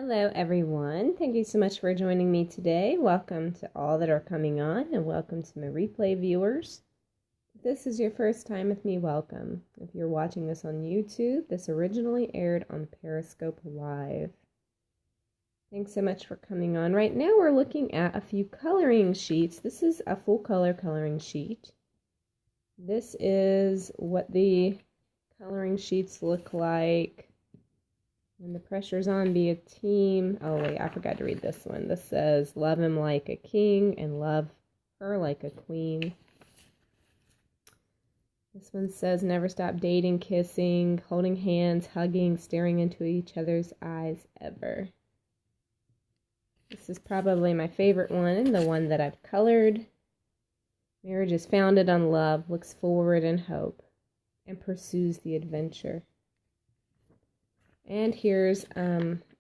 Hello, everyone. Thank you so much for joining me today. Welcome to all that are coming on, and welcome to my replay viewers. If this is your first time with me, welcome. If you're watching this on YouTube, this originally aired on Periscope Live. Thanks so much for coming on. Right now, we're looking at a few coloring sheets. This is a full color coloring sheet. This is what the coloring sheets look like. When the pressure's on, be a team. Oh, wait, I forgot to read this one. This says, love him like a king and love her like a queen. This one says, never stop dating, kissing, holding hands, hugging, staring into each other's eyes ever. This is probably my favorite one, the one that I've colored. Marriage is founded on love, looks forward in hope, and pursues the adventure. And here's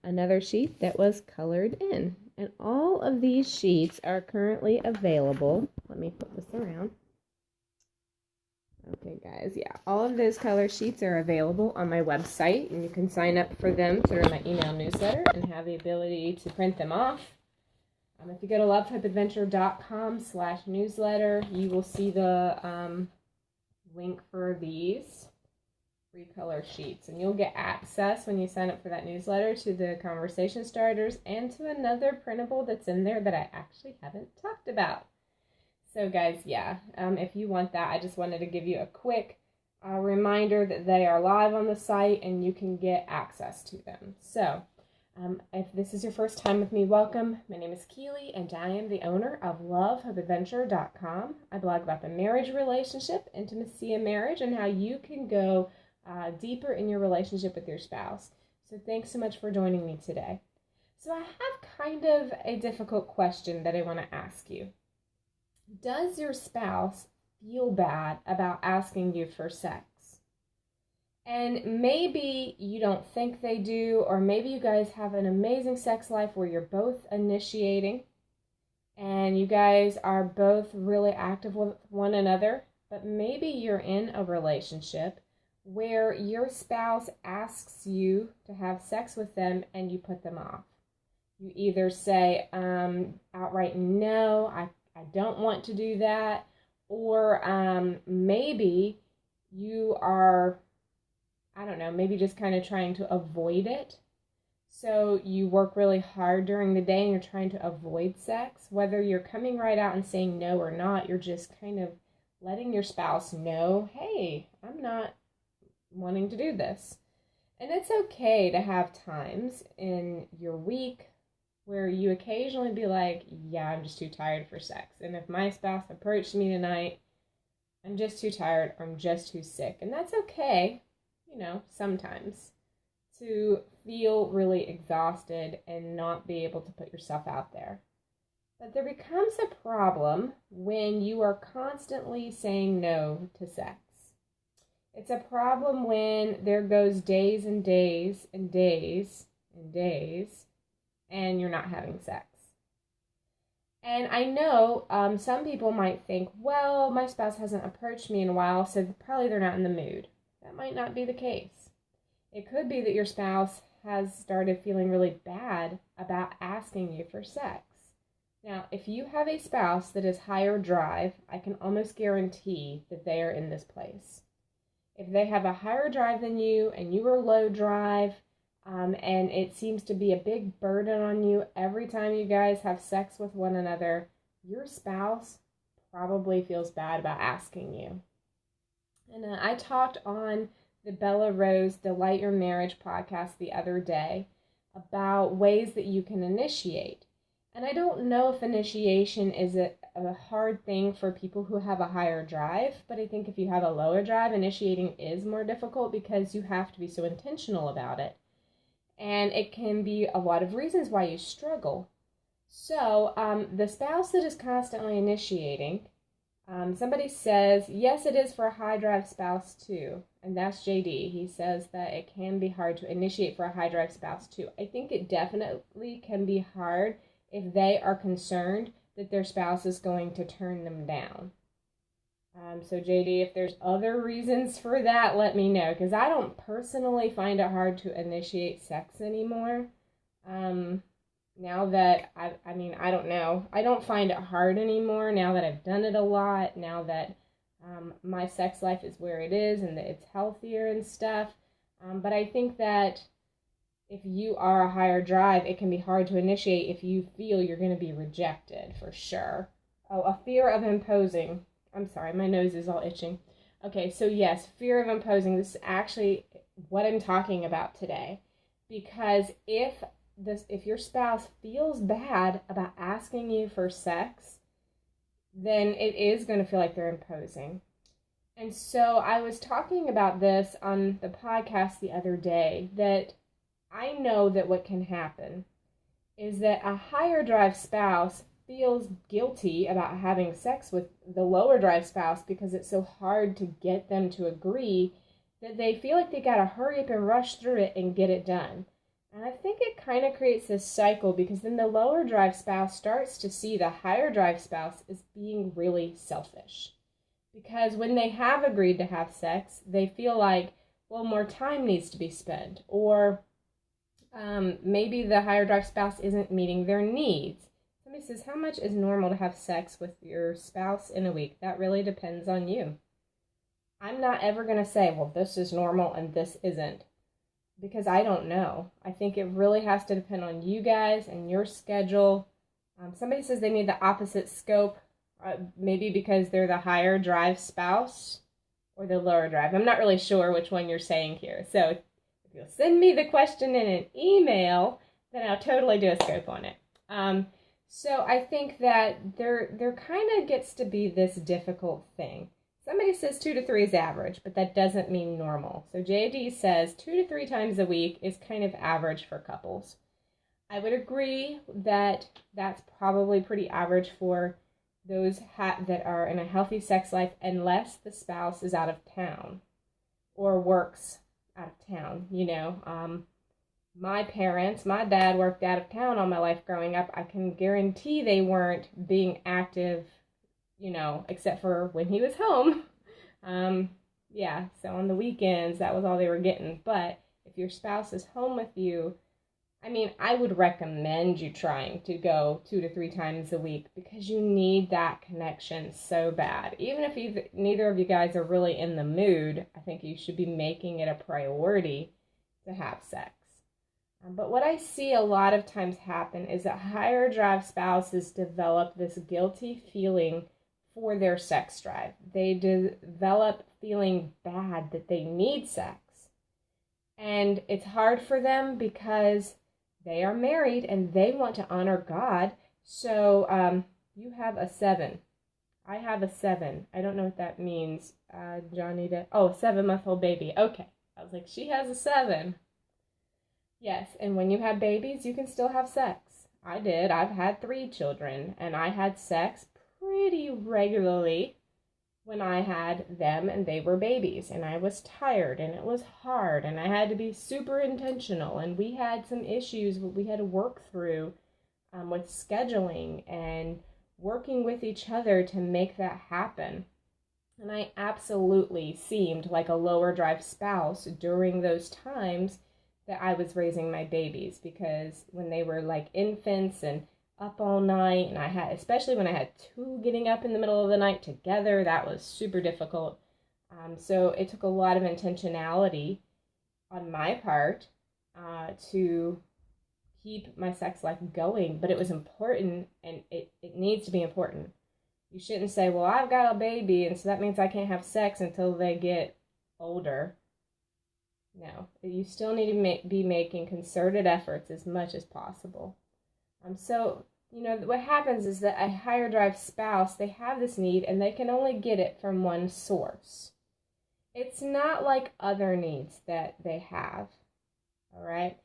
another sheet that was colored in. And all of these sheets are currently available. Let me put this around. Okay, guys, yeah. All of those color sheets are available on my website, and you can sign up for them through my email newsletter and have the ability to print them off. If you go to lovehopeadventure.com/newsletter, you will see the link for these free color sheets, and you'll get access when you sign up for that newsletter to the conversation starters and to another printable that's in there that I actually haven't talked about. So guys, yeah, if you want that, I just wanted to give you a quick reminder that they are live on the site and you can get access to them. So if this is your first time with me, welcome. My name is Keely, and I am the owner of lovehopeadventure.com. I blog about the marriage relationship, intimacy in marriage, and how you can go deeper in your relationship with your spouse. So thanks so much for joining me today. So I have kind of a difficult question that I want to ask you. Does your spouse feel bad about asking you for sex? And maybe you don't think they do, or maybe you guys have an amazing sex life where you're both initiating and you guys are both really active with one another, but maybe you're in a relationship where your spouse asks you to have sex with them and you put them off. You either say outright, no, I don't want to do that, or maybe you are, I don't know, maybe just kind of trying to avoid it. So you work really hard during the day and you're trying to avoid sex. Whether you're coming right out and saying no or not, you're just kind of letting your spouse know, hey, I'm not wanting to do this. And it's okay to have times in your week where you occasionally be like, yeah, I'm just too tired for sex. And if my spouse approached me tonight, I'm just too tired, or I'm just too sick. And that's okay, sometimes, to feel really exhausted and not be able to put yourself out there. But there becomes a problem when you are constantly saying no to sex. It's a problem when there goes days and days and days and days and you're not having sex. And I know some people might think, well, my spouse hasn't approached me in a while, so probably they're not in the mood. That might not be the case. It could be that your spouse has started feeling really bad about asking you for sex. Now, if you have a spouse that is higher drive, I can almost guarantee that they are in this place. If they have a higher drive than you and you are low drive, and it seems to be a big burden on you every time you guys have sex with one another, your spouse probably feels bad about asking you. And I talked on the Bella Rose Delight Your Marriage podcast the other day about ways that you can initiate. And I don't know if initiation is a hard thing for people who have a higher drive, but I think if you have a lower drive, initiating is more difficult because you have to be so intentional about it. And it can be a lot of reasons why you struggle. So the spouse that is constantly initiating, somebody says, yes, it is for a high drive spouse too. And that's JD. He says that it can be hard to initiate for a high drive spouse too. I think it definitely can be hard if they are concerned that their spouse is going to turn them down. So JD, if there's other reasons for that, let me know, because I don't personally find it hard to initiate sex anymore. Now that I mean, I don't know. I don't find it hard anymore now that I've done it a lot, now that my sex life is where it is and that it's healthier and stuff. But I think that if you are a higher drive, it can be hard to initiate if you feel you're going to be rejected, for sure. Oh, a fear of imposing. I'm sorry, my nose is all itching. Okay, so yes, fear of imposing. This is actually what I'm talking about today. Because if your spouse feels bad about asking you for sex, then it is going to feel like they're imposing. And so I was talking about this on the podcast the other day, that I know that what can happen is that a higher drive spouse feels guilty about having sex with the lower drive spouse because it's so hard to get them to agree, that they feel like they gotta hurry up and rush through it and get it done. And I think it kind of creates this cycle, because then the lower drive spouse starts to see the higher drive spouse as being really selfish. Because when they have agreed to have sex, they feel like, well, more time needs to be spent, or maybe the higher drive spouse isn't meeting their needs. Somebody says, how much is normal to have sex with your spouse in a week? That really depends on you. I'm not ever going to say, well, this is normal and this isn't, because I don't know. I think it really has to depend on you guys and your schedule. Somebody says they need the opposite scope, maybe because they're the higher drive spouse or the lower drive. I'm not really sure which one you're saying here. So if you'll send me the question in an email, then I'll totally do a scope on it. So I think that there kind of gets to be this difficult thing. Somebody says 2 to 3 is average, but that doesn't mean normal. So JD says 2 to 3 times a week is kind of average for couples. I would agree that that's probably pretty average for those that are in a healthy sex life, unless the spouse is out of town or works out of town. My dad worked out of town all my life growing up. I can guarantee they weren't being active, except for when he was home. So on the weekends, that was all they were getting. But if your spouse is home with you, I would recommend you trying to go 2 to 3 times a week, because you need that connection so bad. Even if neither of you guys are really in the mood, I think you should be making it a priority to have sex. But what I see a lot of times happen is that higher drive spouses develop this guilty feeling for their sex drive. They develop feeling bad that they need sex. And it's hard for them because they are married and they want to honor God. So you have a 7. I have a 7. I don't know what that means. Johnny, 7-month-old baby. Okay. I was like, she has a 7. Yes, and when you have babies, you can still have sex. I did. I've had 3 children, and I had sex pretty regularly when I had them and they were babies, and I was tired, and it was hard, and I had to be super intentional, and we had some issues we had to work through with scheduling and working with each other to make that happen. And I absolutely seemed like a lower drive spouse during those times that I was raising my babies, because when they were like infants and up all night, and especially when I had 2 getting up in the middle of the night together, that was super difficult. So it took a lot of intentionality on my part to keep my sex life going, but it was important, and it needs to be important. You shouldn't say, well, I've got a baby, and so that means I can't have sex until they get older. No, you still need to be making concerted efforts as much as possible. So, what happens is that a higher drive spouse, they have this need and they can only get it from one source. It's not like other needs that they have, all right?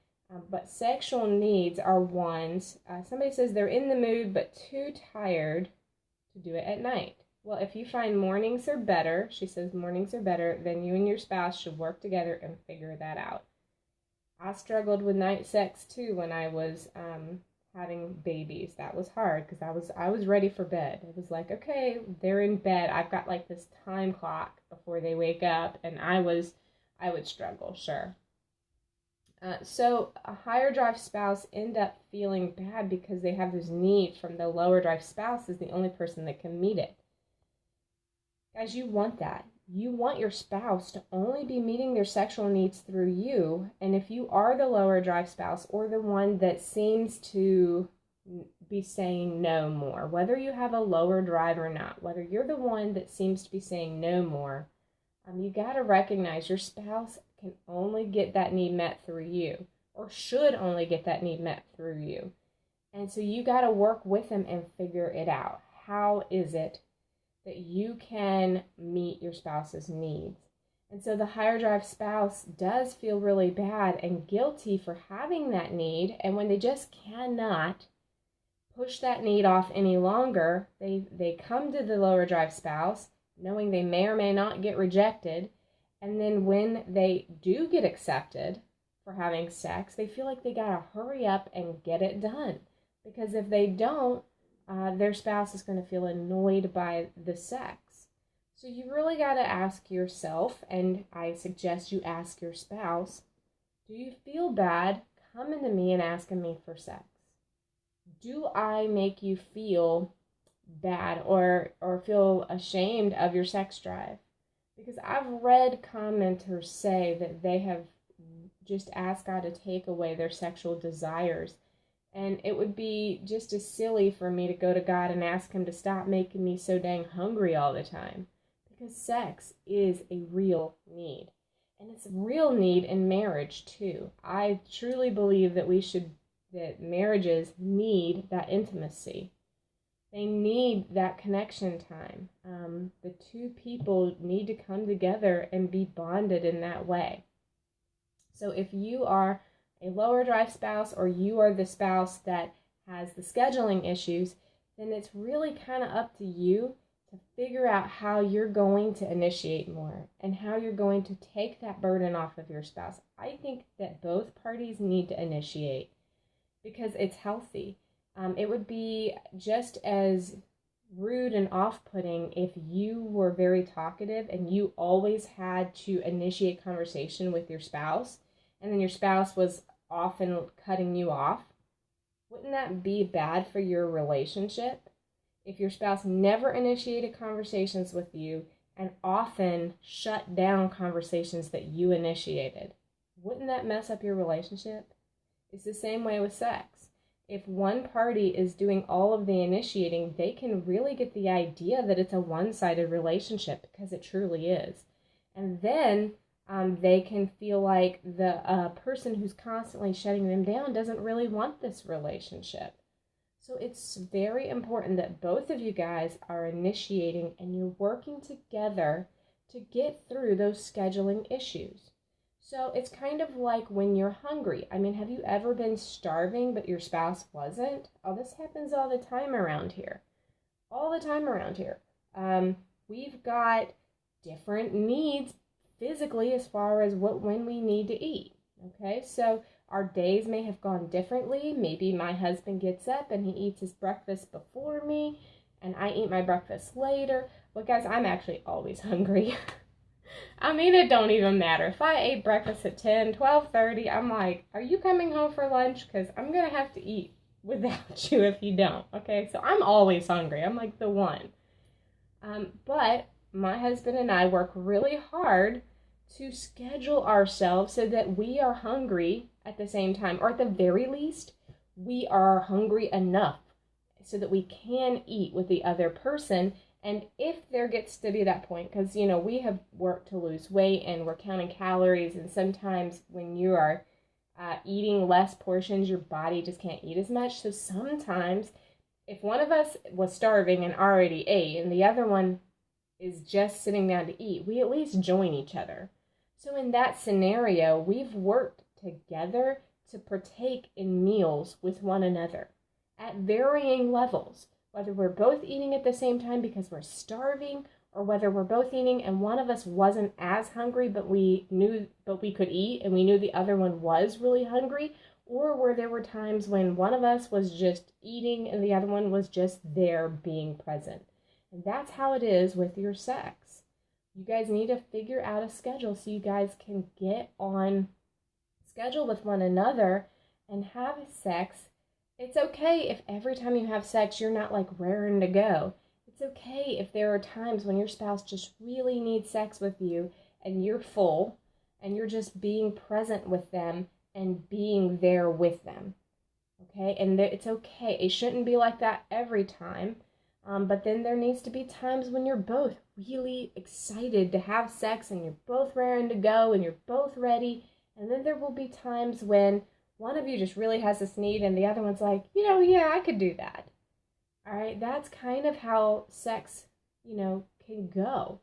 But sexual needs are ones. Somebody says they're in the mood but too tired to do it at night. Well, if you find mornings are better, she says mornings are better, then you and your spouse should work together and figure that out. I struggled with night sex too when I was having babies. That was hard because I was ready for bed. It was like, okay, they're in bed. I've got like this time clock before they wake up, and I would struggle, sure. So a higher drive spouse end up feeling bad because they have this need from the lower drive spouse as the only person that can meet it. Guys, you want that. You want your spouse to only be meeting their sexual needs through you. And if you are the lower drive spouse or the one that seems to be saying no more, whether you have a lower drive or not, whether you're the one that seems to be saying no more, you got to recognize your spouse can only get that need met through you, or should only get that need met through you. And so you got to work with them and figure it out. How is it that you can meet your spouse's needs? And so the higher drive spouse does feel really bad and guilty for having that need. And when they just cannot push that need off any longer, they come to the lower drive spouse knowing they may or may not get rejected. And then when they do get accepted for having sex, they feel like they gotta hurry up and get it done. Because if they don't, their spouse is going to feel annoyed by the sex. So you really got to ask yourself, and I suggest you ask your spouse, do you feel bad coming to me and asking me for sex? Do I make you feel bad or feel ashamed of your sex drive? Because I've read commenters say that they have just asked God to take away their sexual desires. And it would be just as silly for me to go to God and ask him to stop making me so dang hungry all the time. Because sex is a real need. And it's a real need in marriage too. I truly believe that that marriages need that intimacy. They need that connection time. The two people need to come together and be bonded in that way. So if you are a lower drive spouse or you are the spouse that has the scheduling issues, then it's really kind of up to you to figure out how you're going to initiate more and how you're going to take that burden off of your spouse. I think that both parties need to initiate because it's healthy. It would be just as rude and off-putting if you were very talkative and you always had to initiate conversation with your spouse and then your spouse was often cutting you off. Wouldn't that be bad for your relationship? If your spouse never initiated conversations with you and often shut down conversations that you initiated, wouldn't that mess up your relationship? It's the same way with sex. If one party is doing all of the initiating, they can really get the idea that it's a one-sided relationship because it truly is. And then they can feel like the person who's constantly shutting them down doesn't really want this relationship. So it's very important that both of you guys are initiating and you're working together to get through those scheduling issues. So it's kind of like when you're hungry. I mean, have you ever been starving but your spouse wasn't? Oh, this happens all the time around here. All the time around here. We've got different needs physically as far as when we need to eat. Okay, so our days may have gone differently. Maybe my husband gets up and he eats his breakfast before me and I eat my breakfast later. But guys, I'm actually always hungry. I mean, it don't even matter. If I ate breakfast at 10, 12:30, I'm like, are you coming home for lunch? Because I'm going to have to eat without you if you don't. Okay, so I'm always hungry. I'm like the one. But my husband and I work really hard to schedule ourselves so that we are hungry at the same time. Or at the very least, we are hungry enough so that we can eat with the other person. And if there gets to be that point, because, you know, we have worked to lose weight and we're counting calories, and sometimes when you are eating less portions, your body just can't eat as much. So sometimes if one of us was starving and already ate and the other one is just sitting down to eat, we at least join each other. So in that scenario, we've worked together to partake in meals with one another at varying levels. Whether we're both eating at the same time because we're starving, or whether we're both eating and one of us wasn't as hungry but we could eat and we knew the other one was really hungry, or where there were times when one of us was just eating and the other one was just there being present. And that's how it is with your sex. You guys need to figure out a schedule so you guys can get on schedule with one another and have sex, it's okay if every time you have sex you're not like raring to go. It's okay if there are times when your spouse just really needs sex with you and you're full and you're just being present with them and being there with them. Okay? And it's okay. It shouldn't be like that every time. But then there needs to be times when you're both really excited to have sex and you're both raring to go and you're both ready. And then there will be times when one of you just really has this need and the other one's like, yeah, I could do that. All right, that's kind of how sex, can go.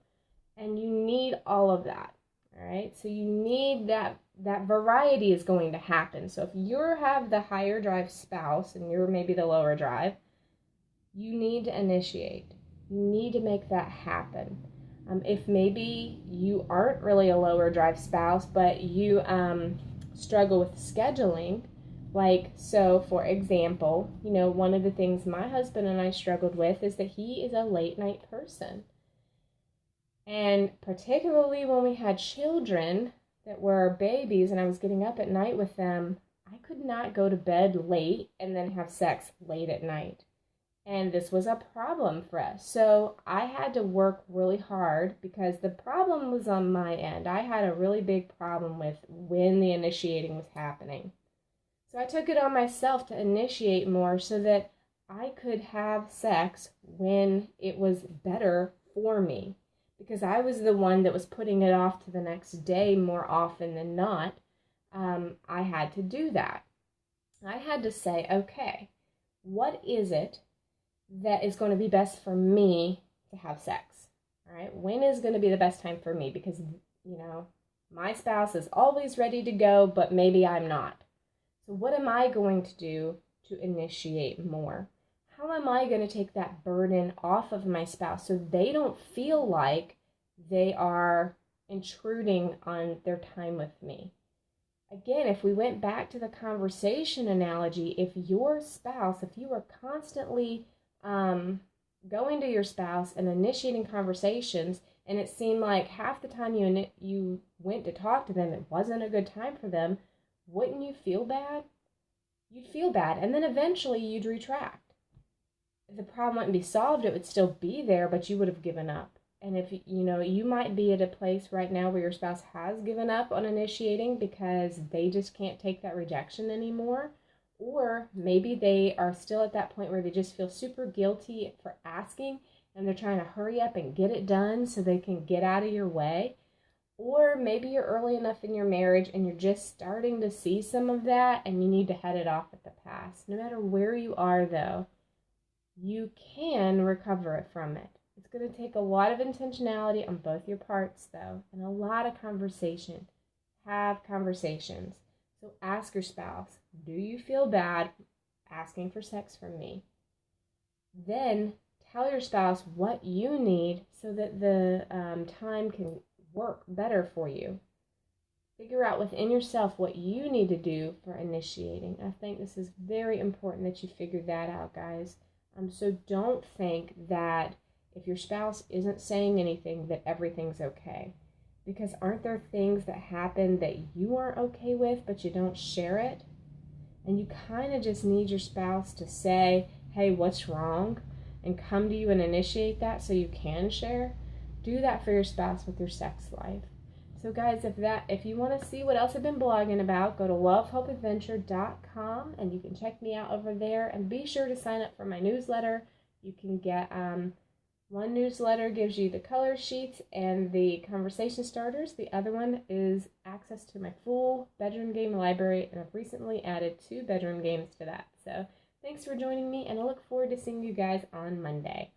And you need all of that. All right, so you need that variety is going to happen. So if you have the higher drive spouse and you're maybe the lower drive, you need to initiate. You need to make that happen. If maybe you aren't really a lower drive spouse, but you struggle with scheduling, like, so for example, one of the things my husband and I struggled with is that he is a late night person. And particularly when we had children that were babies and I was getting up at night with them, I could not go to bed late and then have sex late at night. And this was a problem for us. So I had to work really hard because the problem was on my end. I had a really big problem with when the initiating was happening. So I took it on myself to initiate more so that I could have sex when it was better for me. Because I was the one that was putting it off to the next day more often than not. I had to do that. I had to say, okay, what is it that is going to be best for me to have sex? All right, when is going to be the best time for me? Because, my spouse is always ready to go, but maybe I'm not. So what am I going to do to initiate more? How am I going to take that burden off of my spouse so they don't feel like they are intruding on their time with me? Again, if we went back to the conversation analogy, if your spouse, if you are constantly going to your spouse and initiating conversations, and it seemed like half the time you went to talk to them, it wasn't a good time for them, wouldn't you feel bad? You'd feel bad, and then eventually you'd retract. The problem wouldn't be solved, it would still be there, but you would have given up. And if, you might be at a place right now where your spouse has given up on initiating because they just can't take that rejection anymore. Or maybe they are still at that point where they just feel super guilty for asking and they're trying to hurry up and get it done so they can get out of your way. Or maybe you're early enough in your marriage and you're just starting to see some of that and you need to head it off at the pass. No matter where you are, though, you can recover from it. It's going to take a lot of intentionality on both your parts, though, and a lot of conversation. Have conversations. So ask your spouse, do you feel bad asking for sex from me? Then tell your spouse what you need so that the time can work better for you. Figure out within yourself what you need to do for initiating. I think this is very important that you figure that out, guys. So don't think that if your spouse isn't saying anything that everything's okay. Because aren't there things that happen that you aren't okay with, but you don't share it? And you kind of just need your spouse to say, hey, what's wrong? And come to you and initiate that so you can share. Do that for your spouse with your sex life. So guys, if you want to see what else I've been blogging about, go to lovehopeadventure.com and you can check me out over there. And be sure to sign up for my newsletter. You can get one newsletter gives you the color sheets and the conversation starters. The other one is access to my full bedroom game library, and I've recently added 2 bedroom games to that. So thanks for joining me, and I look forward to seeing you guys on Monday.